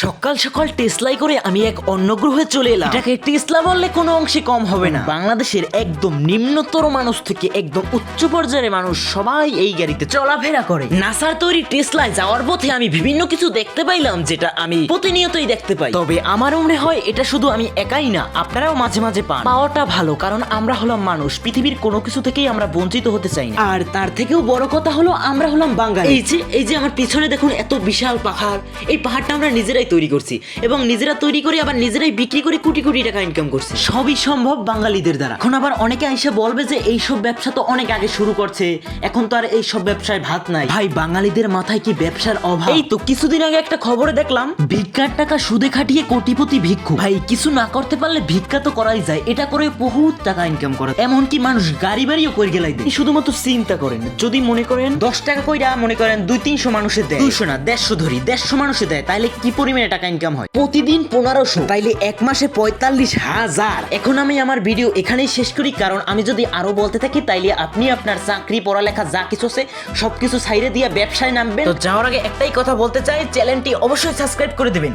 সকাল সকাল টেসলাই করে আমি এক অন্য গ্রহে চলে এলাম। এটাকে টেসলা বললে কোনো অংশে কম হবে না। বাংলাদেশের একদম নিম্নতর মানুষ থেকে একদম উচ্চ পর্যায়ের মানুষ সবাই এই গাড়িতে চলাফেরা করে। নাসার তৈরি টেসলায় যাওয়ার পথে আমি বিভিন্ন কিছু দেখতে পাইলাম, যেটা আমি প্রতিনিয়তই দেখতে পাই। তবে আমার মনে হয় এটা শুধু আমি একাই না, আপনারাও মাঝে মাঝে পান। পাওয়াটা ভালো, কারণ আমরা হলাম মানুষ, পৃথিবীর কোনো কিছু থেকেই আমরা বঞ্চিত হতে চাই না। আর তার থেকেও বড় কথা হলো আমরা হলাম বাঙালি। এই যে আমার পিছনে দেখুন এত বিশাল পাহাড়, এই পাহাড়টা আমরা নিজেরাই তৈরি করছি এবং নিজেরা তৈরি করে আবার নিজেরাই বিক্রি করে কোটি কোটি টাকা ইনকাম করছি। সবই সম্ভব বাঙালিদের দ্বারা। এখন আবার অনেকে এসে বলবে যে এইসব ব্যবসা তো অনেক আগে শুরু করছে, এখন তো আর এইসব ব্যবসায় ভাত নাই। ভাই, বাঙালিদের মাথায় কি ব্যবসার অভাব? এই তো কিছুদিন আগে একটা খবরে দেখলাম ভিক্ষার টাকা সুদে খাটিয়ে কোটিপতি ভিক্ষু। ভাই, কিছু না করতে পারলে ভিক্ষা তো করাই যায়, এটা করে বহুত টাকা ইনকাম করে। এমনকি মানুষ গাড়ি বাড়িও করে গেলাই দেয়। শুধুমাত্র চিন্তা করেন, যদি মনে করেন 10 টাকা কইরা মনে করেন 200-300 মানুষে দেয়, 200 না 150 ধরি, 150 মানুষে দেয়, তাইলে কি পরিমাণে টাকা ইনকাম হয়? প্রতিদিন 1500, তাইলে এক মাসে 45,000। এখন আমি আমার ভিডিও এখানেই শেষ করি, কারণ আমি যদি আরো বলতে থাকি তাইলে আপনি আপনার চাকরি পড়ালেখা যা কিছু আছে সবকিছু ছাইরে দিয়ে ব্যবসায় নামবেন। তো যাওয়ার আগে একটাই কথা বলতে চাই, চ্যানেলটি অবশ্যই সাবস্ক্রাইব করে দিবেন।